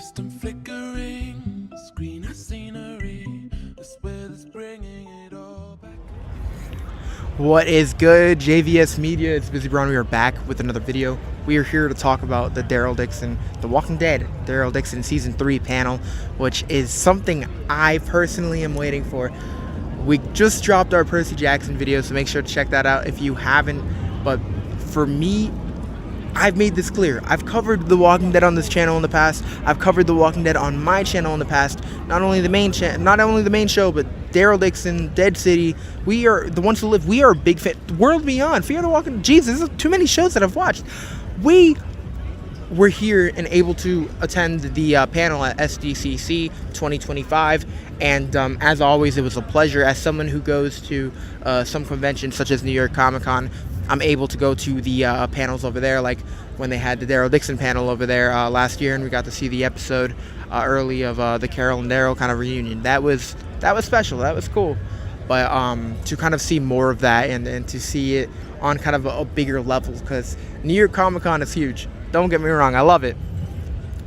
Distant flickering screen of scenery. The weather's bringing it all back. What is good, JVS Media? It's Busy Brown. We are back with another video. We are here to talk about the Daryl Dixon, The Walking Dead, Daryl Dixon Season 3 panel, which is something I personally am waiting for. We just dropped our Percy Jackson video, so make sure to check that out if you haven't. But for me, I've made this clear. I've covered The Walking Dead on this channel in the past. I've covered The Walking Dead on my channel in the past. Not only the main show, but Daryl Dixon, Dead City. We are the ones who live. We are a big fan. World Beyond, Fear the Walking. Jesus, this is too many shows that I've watched. We were here and able to attend the panel at SDCC 2025, and as always, it was a pleasure. As someone who goes to some conventions such as New York Comic Con, I'm able to go to the panels over there, like when they had the Daryl Dixon panel over there last year, and we got to see the episode early of the Carol and Daryl kind of reunion. That was special. That was cool. But to kind of see more of that and to see it on kind of a bigger level, because New York Comic Con is huge. Don't get me wrong, I love it.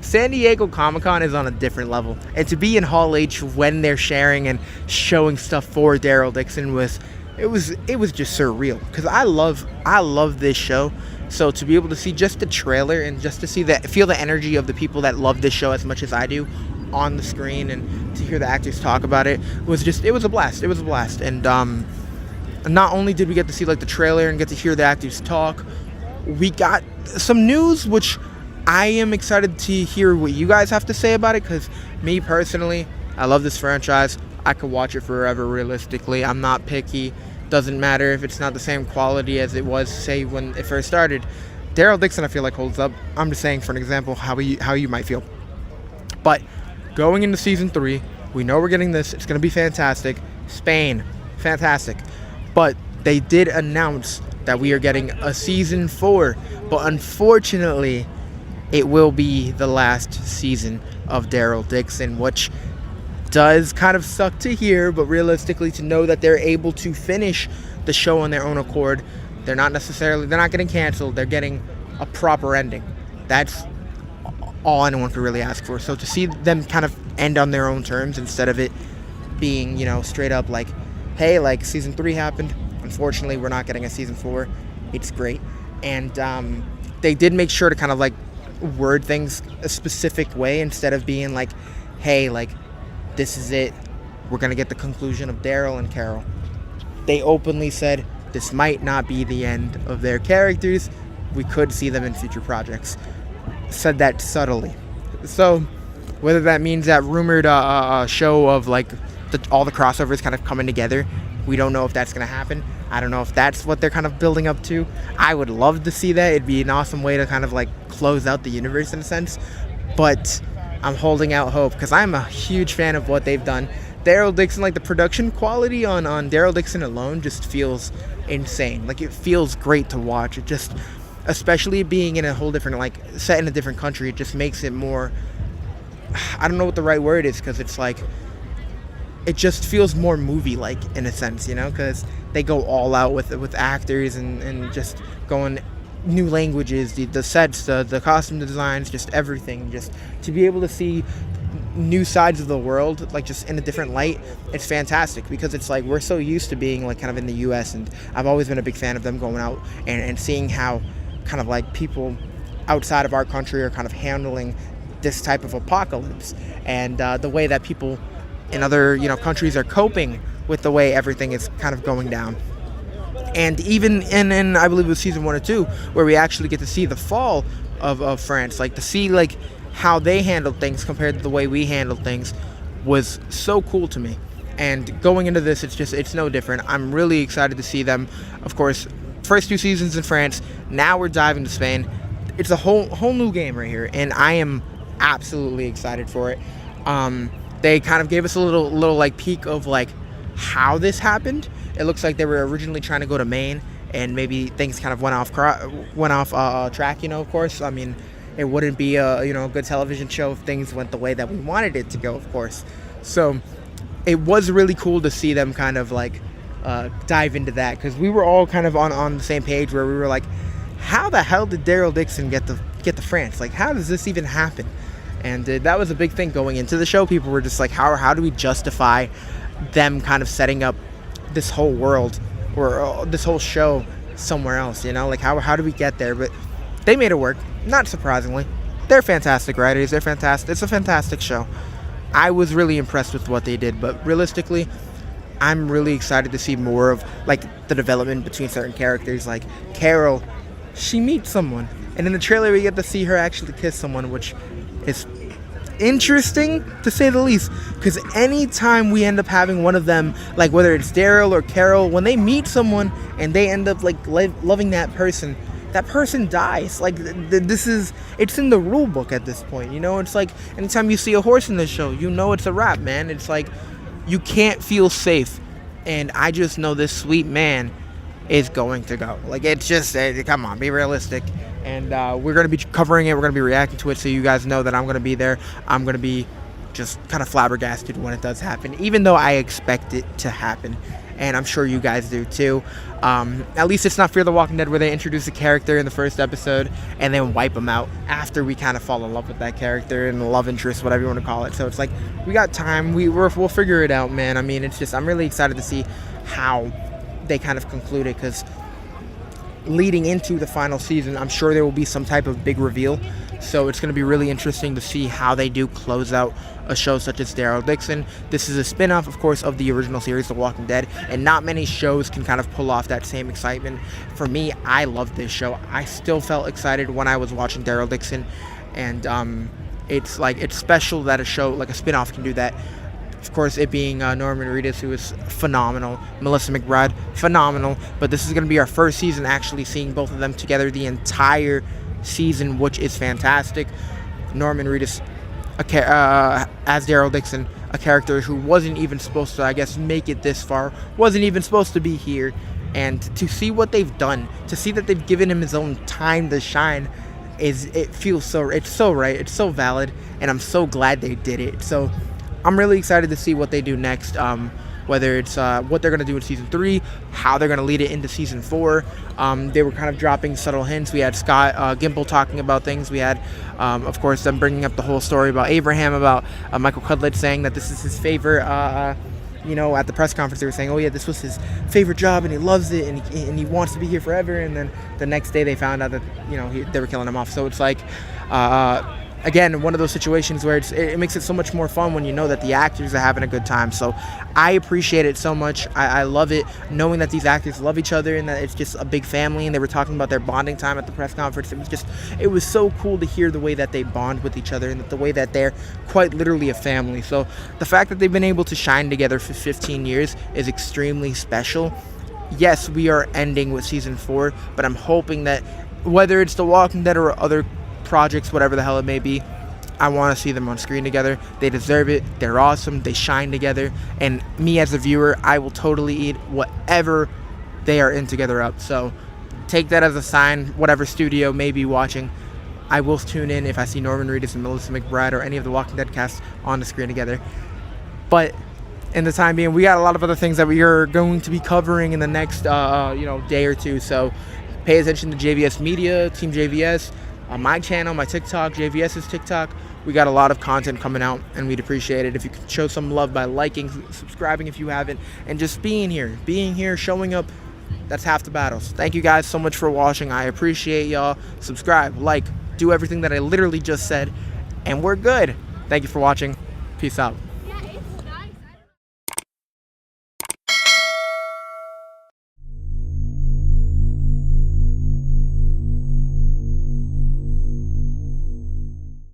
San Diego Comic Con is on a different level, and to be in Hall H when they're sharing and showing stuff for Daryl Dixon was just surreal, because I love this show. So to be able to see just the trailer and just to feel the energy of the people that love this show as much as I do on the screen, and to hear the actors talk about it was a blast. It was a blast. And not only did we get to see like the trailer and get to hear the actors talk, we got some news which I am excited to hear what you guys have to say about it, because me personally, I love this franchise. I could watch it forever, realistically. I'm not picky. Doesn't matter if it's not the same quality as it was, say, when it first started. Daryl Dixon, I feel like, holds up. I'm just saying, for an example, how you might feel. But going into Season 3, we know we're getting this. It's going to be fantastic. Spain, fantastic. But they did announce that we are getting a Season 4. But unfortunately, it will be the last season of Daryl Dixon, which does kind of suck to hear, but realistically, to know that they're able to finish the show on their own accord. They're not getting canceled. They're getting a proper ending. That's all anyone could really ask for. So to see them kind of end on their own terms instead of it being, straight up like, hey, like Season 3 happened. Unfortunately, we're not getting a Season 4. It's great. And they did make sure to kind of like word things a specific way instead of being like, hey, like, this is it. We're going to get the conclusion of Daryl and Carol. They openly said this might not be the end of their characters. We could see them in future projects. Said that subtly. So whether that means that rumored show of like all the crossovers kind of coming together, we don't know if that's going to happen. I don't know if that's what they're kind of building up to. I would love to see that. It'd be an awesome way to kind of like close out the universe in a sense. But I'm holding out hope, because I'm a huge fan of what they've done. Daryl Dixon, like the production quality on Daryl Dixon alone just feels insane. Like, it feels great to watch. It just, especially being in a whole different, like, set in a different country, it just makes it more, I don't know what the right word is, because it's like, it just feels more movie-like in a sense, because they go all out with actors and just going new languages, the sets, the costume designs, just everything. Just to be able to see new sides of the world, like just in a different light, it's fantastic, because it's like we're so used to being like kind of in the US, and I've always been a big fan of them going out and seeing how kind of like people outside of our country are kind of handling this type of apocalypse, and the way that people in other countries are coping with the way everything is kind of going down. And even in I believe it was Season 1 or 2, where we actually get to see the fall of France, like to see like how they handled things compared to the way we handled things, was so cool to me. And going into this, it's no different. I'm really excited to see them. Of course, first 2 seasons in France. Now we're diving to Spain. It's a whole new game right here, and I am absolutely excited for it. They kind of gave us a little like peek of like how this happened. It looks like they were originally trying to go to Maine, and maybe things kind of went off track. Of course, I mean, it wouldn't be a good television show if things went the way that we wanted it to go, of course. So it was really cool to see them kind of like dive into that, because we were all kind of on the same page, where we were like, how the hell did Daryl Dixon get to France? Like, how does this even happen? And that was a big thing going into the show. People were just like, how do we justify them kind of setting up this whole world or this whole show somewhere else, you know? Like, how do we get there? But they made it work, not surprisingly. They're fantastic writers. They're fantastic. It's a fantastic show. I was really impressed with what they did, but realistically, I'm really excited to see more of, like, the development between certain characters. Like, Carol, she meets someone, and in the trailer we get to see her actually kiss someone, which is interesting, to say the least, because anytime we end up having one of them, like, whether it's Daryl or Carol, when they meet someone and they end up, like, loving that person dies. Like, it's in the rule book at this point, you know? It's like, anytime you see a horse in this show, you know it's a wrap, man. It's like, you can't feel safe, and I just know this sweet man is going to go. Like, it's just, come on, be realistic. And we're going to be covering it, we're going to be reacting to it, so you guys know that I'm going to be there. I'm going to be just kind of flabbergasted when it does happen, even though I expect it to happen. And I'm sure you guys do too. At least it's not Fear the Walking Dead, where they introduce a character in the first episode and then wipe them out after we kind of fall in love with that character and the love interest, whatever you want to call it. So it's like, we got time. We'll figure it out, man. I mean, it's just, I'm really excited to see how they kind of conclude it, because leading into the final season, I'm sure there will be some type of big reveal. So it's going to be really interesting to see how they do close out a show such as Daryl Dixon. This is a spin-off, of course, of the original series, The Walking Dead, and not many shows can kind of pull off that same excitement. For me, I love this show. I still felt excited when I was watching Daryl Dixon, and it's special that a show like a spin-off can do that. Of course, it being Norman Reedus, who is phenomenal. Melissa McBride, phenomenal. But this is going to be our first season actually seeing both of them together the entire season, which is fantastic. Norman Reedus as Daryl Dixon, a character who wasn't even supposed to, I guess, make it this far, wasn't even supposed to be here. And to see what they've done, to see that they've given him his own time to shine, it's so right, it's so valid, and I'm so glad they did it. So I'm really excited to see what they do next, whether it's what they're going to do in Season 3, how they're going to lead it into Season 4. They were kind of dropping subtle hints. We had Scott Gimple talking about things. We had, of course, them bringing up the whole story about Abraham, about Michael Cudlitz saying that this is his favorite, at the press conference they were saying, oh yeah, this was his favorite job and he loves it and he wants to be here forever. And then the next day they found out that, they were killing him off. So it's like, again, one of those situations where it makes it so much more fun when you know that the actors are having a good time. So I appreciate it so much. I love it, knowing that these actors love each other and that it's just a big family, and they were talking about their bonding time at the press conference. It was so cool to hear the way that they bond with each other and the way that they're quite literally a family. So the fact that they've been able to shine together for 15 years is extremely special. Yes, we are ending with Season 4, but I'm hoping that whether it's The Walking Dead or other projects, whatever the hell it may be, I want to see them on screen together. They deserve it. They're awesome. They shine together. And me as a viewer, I will totally eat whatever they are in together up. So take that as a sign. Whatever studio may be watching, I will tune in if I see Norman Reedus and Melissa McBride or any of the Walking Dead cast on the screen together. But in the time being, we got a lot of other things that we are going to be covering in the next day or two. So pay attention to JVS Media, Team JVS, on my channel, my TikTok, JVS's TikTok. We got a lot of content coming out, and we'd appreciate it if you could show some love by liking, subscribing if you haven't, and just being here, showing up. That's half the battles. Thank you guys so much for watching. I appreciate y'all. Subscribe, like, do everything that I literally just said, and we're good. Thank you for watching. Peace out.